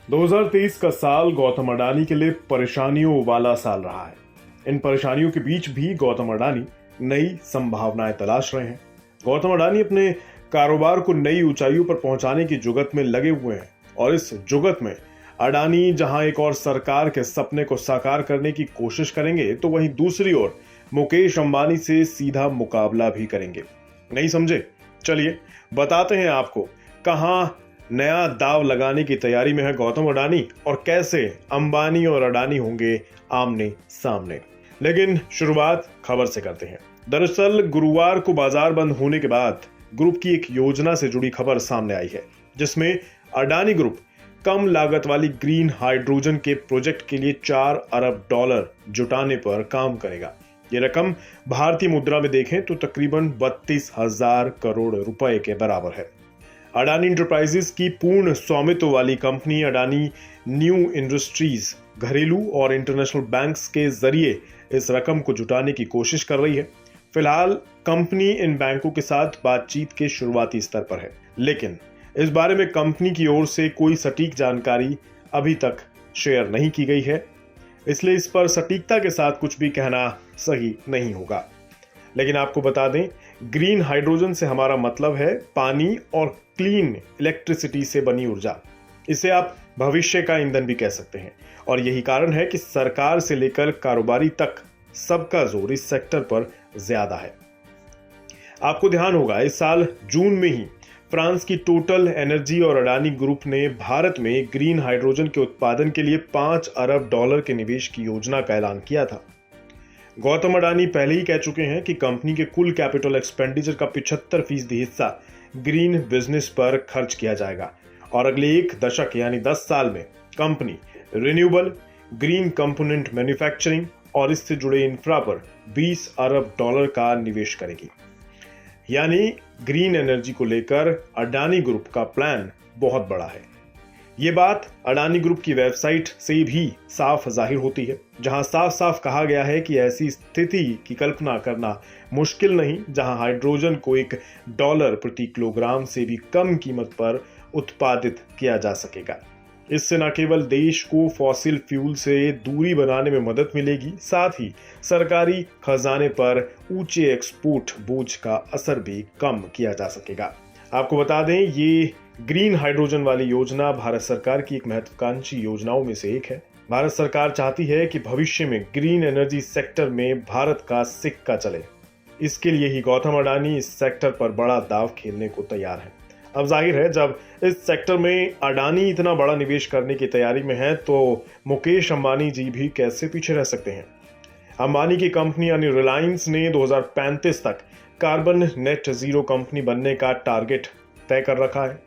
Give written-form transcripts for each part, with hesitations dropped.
2023 का साल गौतम अडानी के लिए परेशानियों वाला साल रहा है। इन परेशानियों के बीच भी गौतम अडानी नई संभावनाएं तलाश रहे हैं। गौतम अडानी अपने कारोबार को नई ऊंचाइयों पर पहुंचाने की जुगत में लगे हुए हैं और इस जुगत में अडानी जहां एक और सरकार के सपने को साकार करने की कोशिश करेंगे, तो वहीं दूसरी ओर मुकेश अंबानी से सीधा मुकाबला भी करेंगे। नहीं समझे? चलिए बताते हैं आपको कहां नया दाव लगाने की तैयारी में है गौतम अडानी और कैसे अंबानी और अडानी होंगे आमने सामने। लेकिन शुरुआत खबर से करते हैं। दरअसल गुरुवार को बाजार बंद होने के बाद ग्रुप की एक योजना से जुड़ी खबर सामने आई है, जिसमें अडानी ग्रुप कम लागत वाली ग्रीन हाइड्रोजन के प्रोजेक्ट के लिए $4 अरब जुटाने पर काम करेगा। ये रकम भारतीय मुद्रा में देखें तो तकरीबन 32,000 करोड़ रुपए के बराबर है। अडानी इंटरप्राइजेस की पूर्ण स्वामित्व वाली कंपनी अडानी न्यू इंडस्ट्रीज घरेलू और इंटरनेशनल बैंक्स के जरिए इस रकम को जुटाने की कोशिश कर रही है। फिलहाल कंपनी इन बैंकों के साथ बातचीत के शुरुआती स्तर पर है, लेकिन इस बारे में कंपनी की ओर से कोई सटीक जानकारी अभी तक शेयर नहीं की गई है, इसलिए इस पर सटीकता के साथ कुछ भी कहना सही नहीं होगा। लेकिन आपको बता दें, ग्रीन हाइड्रोजन से हमारा मतलब है पानी और क्लीन इलेक्ट्रिसिटी से बनी ऊर्जा। इसे आप भविष्य का ईंधन भी कह सकते हैं और यही कारण है कि सरकार से लेकर कारोबारी तक सबका जोर इस सेक्टर पर ज्यादा है। आपको ध्यान होगा, इस साल जून में ही फ्रांस की टोटल एनर्जी और अडानी ग्रुप ने भारत में ग्रीन हाइड्रोजन के उत्पादन के लिए $5 अरब के निवेश की योजना का ऐलान किया था। गौतम अडानी पहले ही कह चुके हैं कि कंपनी के कुल कैपिटल एक्सपेंडिचर का 75% हिस्सा ग्रीन बिजनेस पर खर्च किया जाएगा और अगले एक दशक यानी 10 साल में company renewable, green component manufacturing और इससे जुड़े इंफ्रा पर $20 अरब का निवेश करेगी। यानी ग्रीन एनर्जी को लेकर अडानी ग्रुप का प्लान बहुत बड़ा है। ये बात अडानी ग्रुप की वेबसाइट से भी साफ जाहिर होती है, जहां साफ साफ कहा गया है कि ऐसी स्थिति की कल्पना करना मुश्किल नहीं जहां हाइड्रोजन को $1 प्रति किलोग्राम से भी कम कीमत पर उत्पादित किया जा सकेगा। इससे न केवल देश को फॉसिल फ्यूल से दूरी बनाने में मदद मिलेगी, साथ ही सरकारी खजाने पर ऊंचे एक्सपोर्ट बोझ का असर भी कम किया जा सकेगा। आपको बता दें, ये ग्रीन हाइड्रोजन वाली योजना भारत सरकार की एक महत्वाकांक्षी योजनाओं में से एक है। भारत सरकार चाहती है कि भविष्य में ग्रीन एनर्जी सेक्टर में भारत का सिक्का चले। इसके लिए ही गौतम अडानी इस सेक्टर पर बड़ा दांव खेलने को तैयार है। अब जाहिर है, जब इस सेक्टर में अडानी इतना बड़ा निवेश करने की तैयारी में है, तो मुकेश अंबानी जी भी कैसे पीछे रह सकते हैं। अंबानी की कंपनी यानी रिलायंस ने 2035 तक कार्बन नेट जीरो कंपनी बनने का टारगेट तय कर रखा है।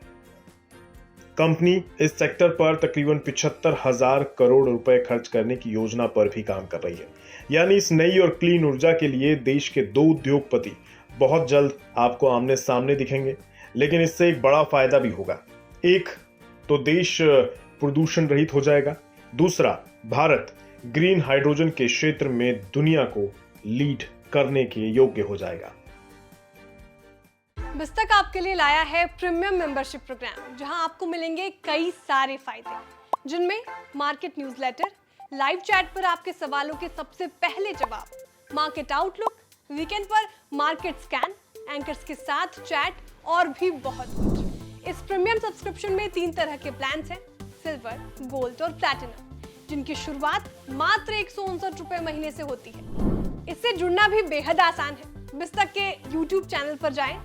कंपनी इस सेक्टर पर तकरीबन 75,000 करोड़ रुपए खर्च करने की योजना पर भी काम कर रही है। यानी इस नई और क्लीन ऊर्जा के लिए देश के 2 उद्योगपति बहुत जल्द आपको आमने सामने दिखेंगे। लेकिन इससे एक बड़ा फायदा भी होगा। एक तो देश प्रदूषण रहित हो जाएगा, दूसरा भारत ग्रीन हाइड्रोजन के क्षेत्र में दुनिया को लीड करने के योग्य हो जाएगा। बिस्तक आपके लिए लाया है प्रीमियम मेंबरशिप प्रोग्राम, जहां आपको मिलेंगे कई सारे फायदे, जिनमें मार्केट न्यूज़लेटर, लाइव चैट पर आपके सवालों के सबसे पहले जवाब, मार्केट आउटलुक, वीकेंड पर मार्केट स्कैन, एंकर्स के साथ चैट और भी बहुत कुछ। इस प्रीमियम सब्सक्रिप्शन में 3 तरह के प्लान्स हैं, सिल्वर, गोल्ड और प्लैटिनम, जिनकी शुरुआत मात्र 159 रुपए महीने से होती है। इससे जुड़ना भी बेहद आसान है। बिस्तक के YouTube चैनल पर जाएं,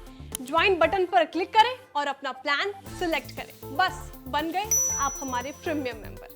ज्वाइन बटन पर क्लिक करें और अपना प्लान सिलेक्ट करें। बस बन गए आप हमारे प्रीमियम मेंबर।